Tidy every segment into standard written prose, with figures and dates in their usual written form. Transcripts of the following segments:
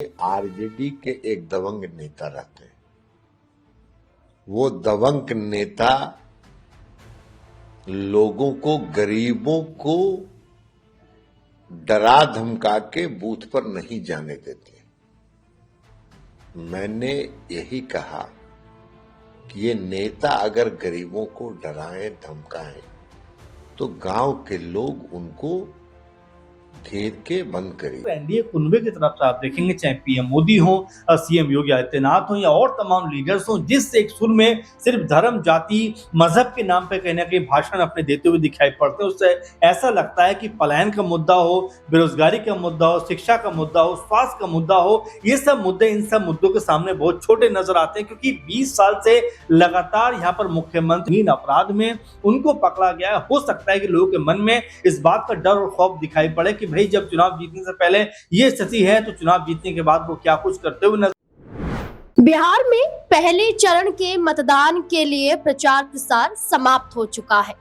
RJD के एक दबंग नेता रहते हैं। वो दबंग नेता लोगों को, गरीबों को डरा धमका के बूथ पर नहीं जाने देते। मैंने यही कहा कि ये नेता अगर गरीबों को डराएं धमकाएं तो गांव के लोग उनको घेर के बंद करें। एनडीए कुनबे की तरफ से आप देखेंगे, चाहे पीएम मोदी हो, सीएम योगी आदित्यनाथ हो या और तमाम लीडर्स हो, जिस एक सुर में सिर्फ धर्म, जाति, मजहब के नाम पे कहीं ना कहीं भाषण अपने देते हुए दिखाई पड़ते हैं। उससे ऐसा लगता है कि पलायन का मुद्दा हो, बेरोजगारी का मुद्दा हो, शिक्षा का मुद्दा हो, स्वास्थ्य का मुद्दा हो, ये सब मुद्दे इन सब मुद्दों के सामने बहुत छोटे नजर आते हैं, क्योंकि 20 साल से लगातार यहाँ पर मुख्यमंत्री अपराध में उनको पकड़ा गया है। हो सकता है कि लोगों के मन में इस बात का डर और खौफ दिखाई पड़े कि भाई जब चुनाव जीतने से पहले ये स्थिति है तो चुनाव जीतने के बाद वो क्या कुछ करते हुए नजर। बिहार में पहले चरण के मतदान के लिए प्रचार प्रसार समाप्त हो चुका है।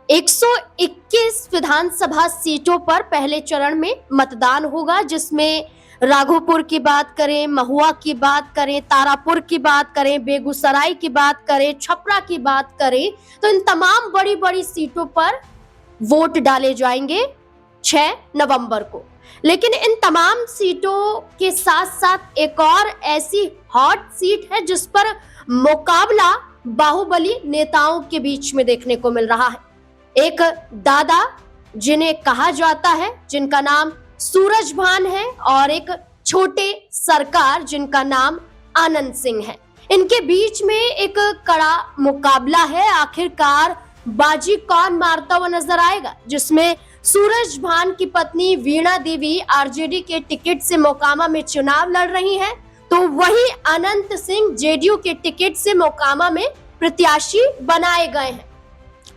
121 विधानसभा सीटों पर पहले चरण में मतदान होगा, जिसमें राघोपुर की बात करें, महुआ की बात करें, तारापुर की बात करें, बेगूसराय की बात करें, छपरा की बात करें, तो इन तमाम बड़ी बड़ी सीटों पर वोट डाले जाएंगे 6 नवंबर को। लेकिन इन तमाम सीटों के साथ साथ एक और ऐसी हॉट सीट है जिस पर मुकाबला बाहुबली नेताओं के बीच में देखने को मिल रहा है। एक दादा जिन्हें कहा जाता है, जिनका नाम सूरजभान है, और एक छोटे सरकार जिनका नाम आनंद सिंह है। इनके बीच में एक कड़ा मुकाबला है। आखिरकार बाजी कौन मारता हुआ नजर आएगा, जिसमें सूरजभान की पत्नी वीणा देवी आरजेडी के टिकट से मोकामा में चुनाव लड़ रही हैं, तो वही अनंत सिंह जेडीयू के टिकट से मोकामा में प्रत्याशी बनाए गए हैं।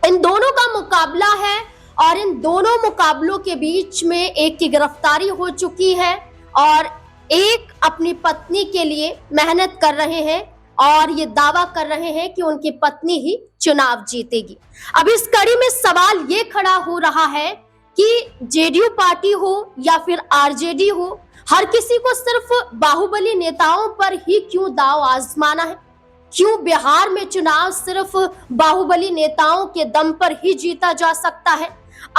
इन दोनों का मुकाबला है और इन दोनों मुकाबलों के बीच में एक की गिरफ्तारी हो चुकी है और एक अपनी पत्नी के लिए मेहनत कर रहे हैं और ये दावा कर रहे हैं कि उनकी पत्नी ही चुनाव जीतेगी। अब इस कड़ी में सवाल ये खड़ा हो रहा है कि जेडीयू पार्टी हो या फिर आरजेडी हो, हर किसी को सिर्फ बाहुबली नेताओं पर ही क्यों दाव आजमाना है? क्यों बिहार में चुनाव सिर्फ बाहुबली नेताओं के दम पर ही जीता जा सकता है?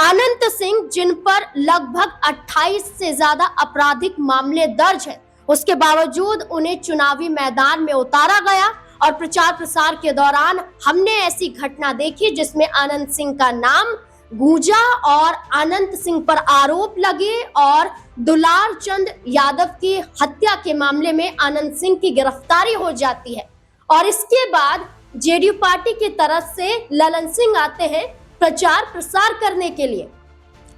अनंत सिंह, जिन पर लगभग 28 से ज्यादा आपराधिक मामले दर्ज है, उसके बावजूद उन्हें चुनावी मैदान में उतारा गया और प्रचार प्रसार के दौरान हमने ऐसी घटना देखी जिसमें अनंत सिंह का नाम गूंजा और अनंत सिंह पर आरोप लगे और दुलार चंद यादव की हत्या के मामले में अनंत सिंह की गिरफ्तारी हो जाती है। और इसके बाद जेडीयू पार्टी की तरफ से ललन सिंह आते हैं प्रचार प्रसार करने के लिए,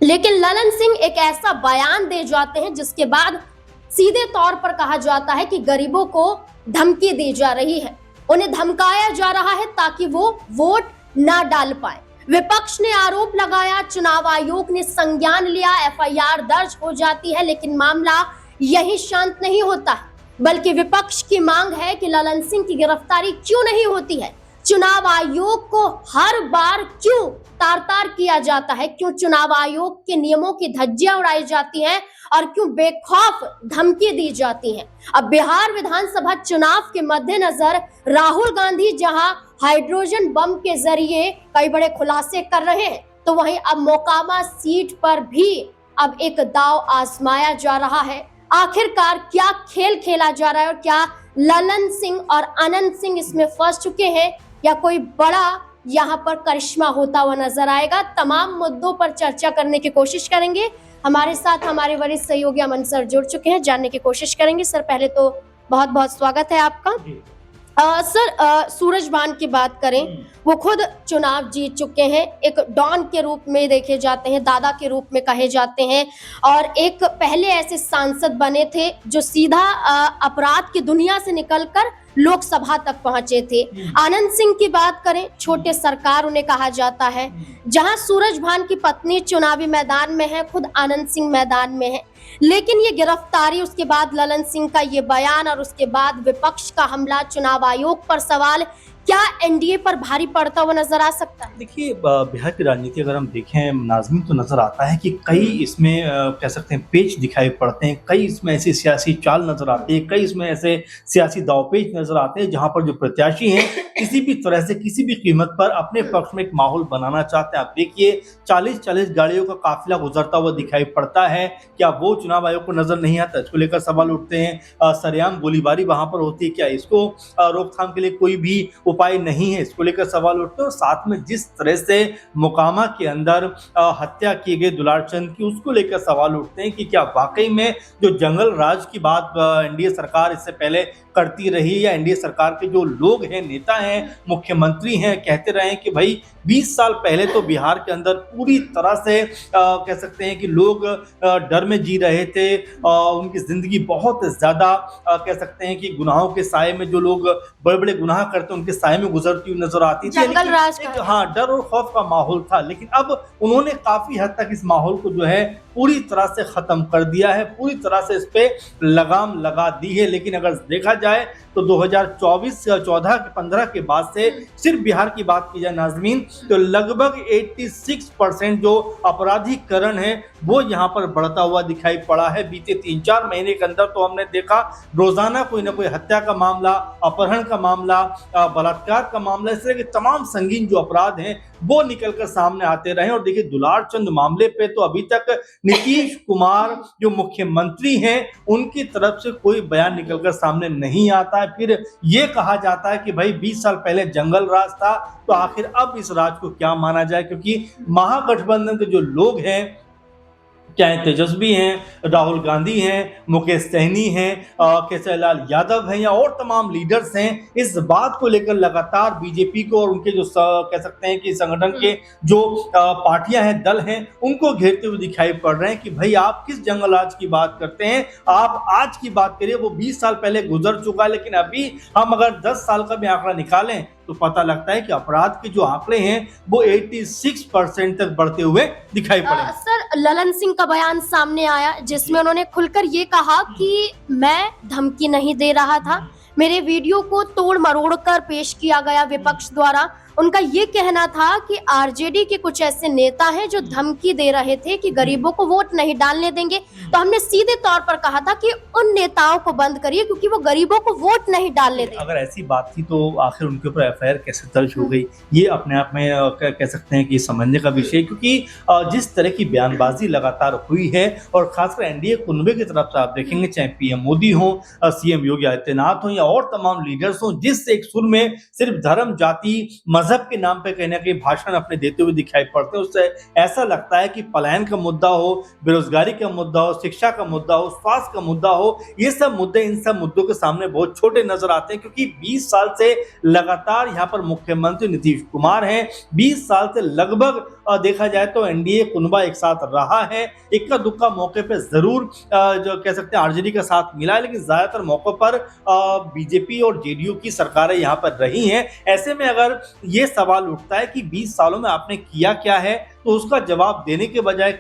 लेकिन ललन सिंह एक ऐसा बयान दे जाते हैं जिसके बाद सीधे तौर पर कहा जाता है कि गरीबों को धमकी दी जा रही है, उन्हें धमकाया जा रहा है ताकि वो वोट ना डाल पाए। विपक्ष ने आरोप लगाया, चुनाव आयोग ने संज्ञान लिया, एफआईआर दर्ज हो जाती है, लेकिन मामला यही शांत नहीं होता है, बल्कि विपक्ष की मांग है कि ललन सिंह की गिरफ्तारी क्यों नहीं होती है? चुनाव आयोग को हर बार क्यों तार-तार किया जाता है? क्यों चुनाव आयोग के नियमों की धज्जियां उड़ाई जाती हैं और क्यों बेखौफ धमकी दी जाती हैं? अब बिहार विधानसभा चुनाव के मद्देनजर राहुल गांधी जहां हाइड्रोजन बम के जरिए कई बड़े खुलासे कर रहे हैं, तो वहीं अब मोकामा सीट पर भी अब एक दांव आजमाया जा रहा है। आखिरकार क्या खेल खेला जा रहा है और क्या ललन सिंह और अनंत सिंह इसमें फंस चुके हैं या कोई बड़ा यहाँ पर करिश्मा होता हुआ नजर आएगा? तमाम मुद्दों पर चर्चा करने की कोशिश करेंगे। हमारे साथ हमारे वरिष्ठ सहयोगी अमन सर जुड़ चुके हैं, जानने की कोशिश करेंगे। सर, पहले तो बहुत बहुत स्वागत है आपका। सर, सूरजभान की बात करें, वो खुद चुनाव जीत चुके हैं, एक डॉन के रूप में देखे जाते हैं, दादा के रूप में कहे जाते हैं, और एक पहले ऐसे सांसद बने थे जो सीधा अपराध की दुनिया से निकलकर लोकसभा तक पहुंचे थे। आनंद सिंह की बात करें, छोटे सरकार उन्हें कहा जाता है। जहां सूरजभान की पत्नी चुनावी मैदान में है, खुद आनंद सिंह मैदान में है, लेकिन ये गिरफ्तारी, उसके बाद ललन सिंह का ये बयान और उसके बाद विपक्ष का हमला, चुनाव आयोग पर सवाल, क्या एनडीए पर भारी पड़ता हुआ नजर आ सकता है? देखिए, बिहार की राजनीति अगर हम देखें नाज़मीन, तो नज़र आता है कि कई इसमें कह सकते हैं पेच दिखाई पड़ते हैं, कई इसमें ऐसी सियासी चाल नज़र आती है, कई इसमें ऐसे सियासी दांवपेच नज़र आते हैं जहां पर जो प्रत्याशी हैं किसी भी तरह से किसी भी कीमत पर अपने पक्ष में एक माहौल बनाना चाहते हैं। आप देखिए 40-40 गाड़ियों का काफिला गुजरता हुआ दिखाई पड़ता है, क्या वो चुनाव आयोग को नजर नहीं आता? इसको लेकर सवाल उठते हैं। सरेआम गोलीबारी वहां पर होती है, क्या इसको रोकथाम के लिए कोई भी उपाय नहीं है? इसको लेकर सवाल उठते हैं। साथ में जिस तरह से मोकामा के अंदर हत्या की गई दुलार चंद की, उसको लेकर सवाल उठते हैं कि क्या वाकई में जो जंगल राज की बात एनडीए सरकार इससे पहले करती रही, या एनडीए सरकार के जो लोग हैं, नेता हैं, मुख्यमंत्री हैं, कहते रहे कि भाई 20 साल पहले तो बिहार के अंदर पूरी तरह से कह सकते हैं कि लोग डर में जी रहे थे, उनकी जिंदगी बहुत ज्यादा कह सकते हैं कि गुनाहों के साए में, जो लोग बड़े बड़े गुनाह करते हैं उनके साए में गुजरती हुई नजर आती थी। जंगल राज का हाँ, डर और खौफ का माहौल था, लेकिन अब उन्होंने काफी हद तक इस माहौल को जो है पूरी तरह से खत्म कर दिया है, पूरी तरह से इस पे लगाम लगा दी है। लेकिन अगर देखा जाए तो 2024 14 के 15 के बाद से सिर्फ बिहार की बात की जाए नाज़मीन, तो लगभग 86% जो अपराधीकरण है वो यहाँ पर बढ़ता हुआ दिखाई पड़ा है। बीते 3-4 महीने के अंदर तो हमने देखा रोजाना कोई ना कोई हत्या का मामला, अपहरण का मामला, बलात्कार का मामला, इस तरह के तमाम संगीन जो अपराध हैं वो निकलकर सामने आते रहे। और देखिए दुलार चंद मामले पे तो अभी तक नीतीश कुमार जो मुख्यमंत्री हैं उनकी तरफ से कोई बयान निकलकर सामने नहीं आता है। फिर ये कहा जाता है कि भाई 20 साल पहले जंगल राज था, तो आखिर अब इस राज को क्या माना जाए, क्योंकि महागठबंधन के जो लोग हैं, चाहे तेजस्वी हैं, राहुल गांधी हैं, मुकेश सहनी हैं, केसरी लाल यादव हैं, या और तमाम लीडर्स हैं, इस बात को लेकर लगातार बीजेपी को और उनके जो कह सकते हैं कि संगठन के जो पार्टियां हैं, दल हैं, उनको घेरते हुए दिखाई पड़ रहे हैं कि भाई आप किस जंगल राज की बात करते हैं, आप आज की बात करिए, वो 20 साल पहले गुजर चुका है। लेकिन अभी हम अगर 10 साल का भी आंकड़ा निकालें तो पता लगता है कि अपराध के जो आंकड़े हैं वो 86% तक बढ़ते हुए दिखाई पड़े। सर, ललन सिंह का बयान सामने आया जिसमें उन्होंने खुलकर ये कहा कि मैं धमकी नहीं दे रहा था, मेरे वीडियो को तोड़ मरोड़ कर पेश किया गया विपक्ष द्वारा। उनका ये कहना था कि आरजेडी के कुछ ऐसे नेता हैं जो धमकी दे रहे थे कि गरीबों को वोट नहीं डालने देंगे, तो हमने सीधे तौर पर कहा था कि उन नेताओं को बंद करिए क्योंकि वो गरीबों को वोट नहीं डालने देंगे। अगर ऐसी बात थी तो आखिर उनके ऊपर एफआईआर कैसे दर्ज हो गई, ये अपने आप में कह सकते हैं कि समझने का विषय, क्योंकि जिस तरह की बयानबाजी लगातार हुई है, और खासकर एनडीए कुनबे की तरफ से आप देखेंगे, चाहे पीएम मोदी हो, सीएम योगी आदित्यनाथ हो, या और तमाम लीडर्स हो, जिस एक सुर में सिर्फ धर्म, जाति, मजहब के नाम पे कहीं ना कहीं भाषण अपने देते हुए दिखाई पड़ते हैं, उससे ऐसा लगता है कि पलायन का मुद्दा हो, बेरोजगारी का मुद्दा हो, शिक्षा का मुद्दा हो, स्वास्थ्य का मुद्दा हो, ये सब मुद्दे इन सब मुद्दों के सामने बहुत छोटे नजर आते हैं, क्योंकि 20 साल से लगातार यहाँ पर मुख्यमंत्री नीतीश कुमार हैं। 20 साल से लगभग देखा जाए तो एनडीए कुनबा एक साथ रहा है। इक्का दुक्का मौके पे जरूर जो कह सकते हैं आरजेडी का साथ मिला है, लेकिन ज्यादातर मौकों पर बीजेपी और जेडीयू की सरकारें यहाँ पर रही हैं। ऐसे में अगर ये सवाल उठता है कि 20 सालों में आपने किया क्या है, तो उसका जवाब देने के बजाय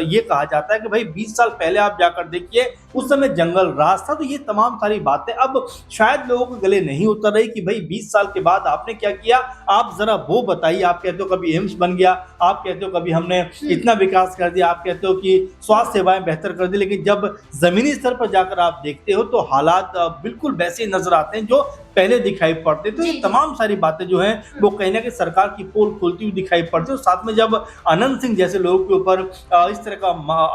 ये कहा जाता है कि भाई 20 साल पहले आप जाकर देखिए, उस समय जंगल राज था। तो ये तमाम सारी बातें अब शायद लोगों के गले नहीं उतर रही कि भाई 20 साल के बाद आपने क्या किया, आप जरा वो बताइए। आप कहते हो कभी एम्स बन गया, आप कहते हो कभी हमने इतना विकास कर दिया, आप कहते हो कि स्वास्थ्य सेवाएं बेहतर कर दी, लेकिन जब जमीनी स्तर पर जाकर आप देखते हो तो हालात बिल्कुल वैसे नजर आते हैं जो पहले दिखाई पड़ते। तो ये तमाम सारी बातें जो हैं वो कहीं ना कहीं सरकार की पोल खोलती हुई दिखाई पड़ती है। और साथ में जब अनंत सिंह जैसे लोगों के ऊपर इस तरह का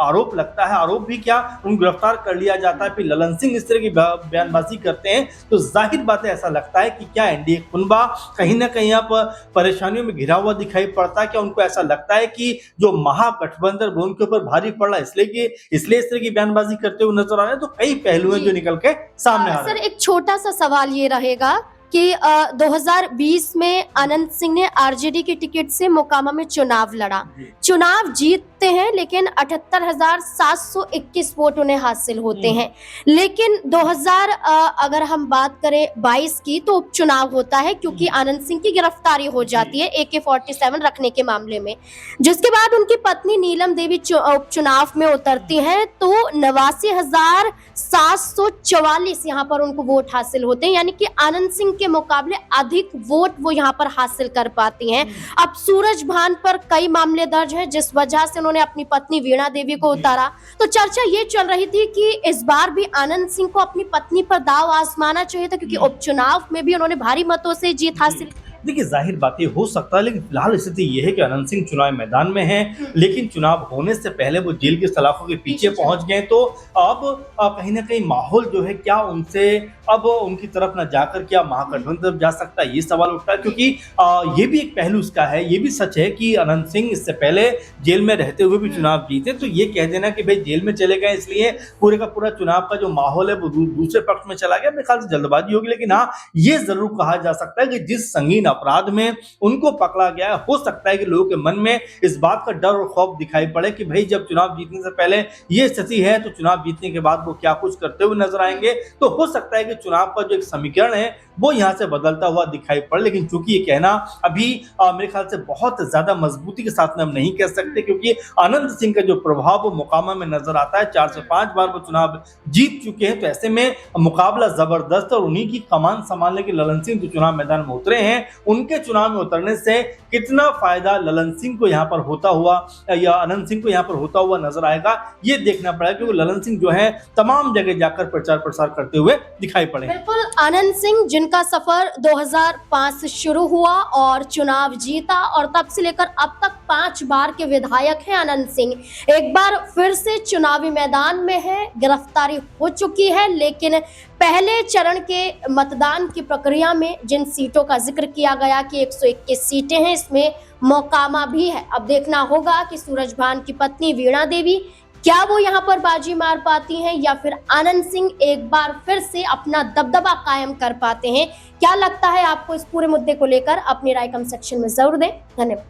आरोप लगता है, आरोप भी क्या, उनको गिरफ्तार कर लिया जाता है, फिर ललन सिंह इस तरह की बयानबाजी करते हैं, तो जाहिर बात है ऐसा लगता है कि क्या एनडीए कुनबा कहीं ना कहीं अब परेशानियों में घिरा हुआ दिखाई पड़ता है। क्या उनको ऐसा लगता है कि जो महागठबंधन उनके ऊपर भारी पड़ रहा है, इसलिए इस तरह की बयानबाजी करते हुए नजर आ रहे हैं। तो कई पहलू हैं जो निकल के सामने आ रहे हैं। सर, एक छोटा सा सवाल ये रहेगा कि 2020 में अनंत सिंह ने आरजेडी की टिकट से मोकामा में चुनाव लड़ा, चुनाव जीतते हैं, लेकिन 78,721 वोट उन्हें हासिल होते हैं। लेकिन 2000 अगर हम बात करें 22 की, तो उपचुनाव होता है क्योंकि अनंत सिंह की गिरफ्तारी हो जाती है AK-47 रखने के मामले में, जिसके बाद उनकी पत्नी नीलम देवी उपचुनाव में उतरती हैं, तो 89,000 744 यहाँ पर उनको वोट हासिल होते हैं, यानी कि आनंद सिंह के मुकाबले अधिक वोट वो यहाँ पर हासिल कर पाती हैं। अब सूरजभान पर कई मामले दर्ज हैं जिस वजह से उन्होंने अपनी पत्नी वीणा देवी को उतारा। तो चर्चा ये चल रही थी कि इस बार भी आनंद सिंह को अपनी पत्नी पर दांव आजमाना चाहिए था, क्योंकि उपचुनाव में भी उन्होंने भारी मतों से जीत हासिल। देखिए जाहिर बात ये हो सकता है, लेकिन फिलहाल स्थिति ये है कि आनंद सिंह चुनाव मैदान में हैं, लेकिन चुनाव होने से पहले वो जेल की सलाखों के पीछे पहुंच गए। तो अब कहीं ना कहीं माहौल जो है क्या उनसे अब उनकी तरफ न जाकर क्या महागठबंधन तरफ जा सकता है, ये सवाल उठता है। क्योंकि ये भी एक पहलू इसका है, ये भी सच है कि आनंद सिंह इससे पहले जेल में रहते हुए भी चुनाव जीते। तो ये कह देना कि भाई जेल में चले गए इसलिए पूरे का पूरा चुनाव का जो माहौल है वो दूसरे पक्ष में चला गया, मेरे ख्याल से जल्दबाजी होगी। लेकिन हाँ, ये जरूर कहा जा सकता है कि जिस संगीन अपराध में उनको पकड़ा गया है, हो सकता है कि लोगों के मन में इस बात का डर और खौफ दिखाई पड़े कि भाई जब चुनाव जीतने से पहले ये स्थिति है तो चुनाव जीतने के बाद वो क्या कुछ करते हुए नजर आएंगे। तो हो सकता है कि चुनाव का जो एक समीकरण है वो यहाँ से बदलता हुआ दिखाई पड़े। लेकिन चूंकि ये कहना अभी मेरे ख्याल से बहुत ज्यादा मजबूती के साथ में हम नहीं कह सकते, क्योंकि आनंद सिंह का जो प्रभाव वो मोकामा में नजर आता है, 4 से 5 बार वो चुनाव जीत चुके हैं। तो ऐसे में मुकाबला जबरदस्त, और उन्हीं की कमान संभालने के ललन सिंह जो चुनाव मैदान में उतरे हैं, उनके चुनाव में उतरने से कितना फायदा ललन सिंह को यहाँ पर होता हुआ या आनंद सिंह को यहाँ पर होता हुआ नजर आएगा, ये देखना पड़ेगा। क्योंकि ललन सिंह जो है तमाम जगह जाकर प्रचार प्रसार करते हुए दिखाई पड़े। बिल्कुल, आनंद सिंह जिनका सफर 2005 से शुरू हुआ और चुनाव जीता, और तब से लेकर अब तक 5 बार के विधायक हैं आनंद सिंह। एक बार फिर से चुनावी मैदान में है, गिरफ्तारी हो चुकी है, लेकिन पहले चरण के मतदान की प्रक्रिया में जिन सीटों का जिक्र किया गया कि 121 सीटें हैं, इसमें मोकामा भी है। अब देखना होगा कि सूरजभान की पत्नी वीणा देवी क्या वो यहाँ पर बाजी मार पाती हैं, या फिर आनंद सिंह एक बार फिर से अपना दबदबा कायम कर पाते हैं। क्या लगता है आपको इस पूरे मुद्दे को लेकर? अपनी राय कमेंट सेक्शन में जरूर दें। धन्यवाद।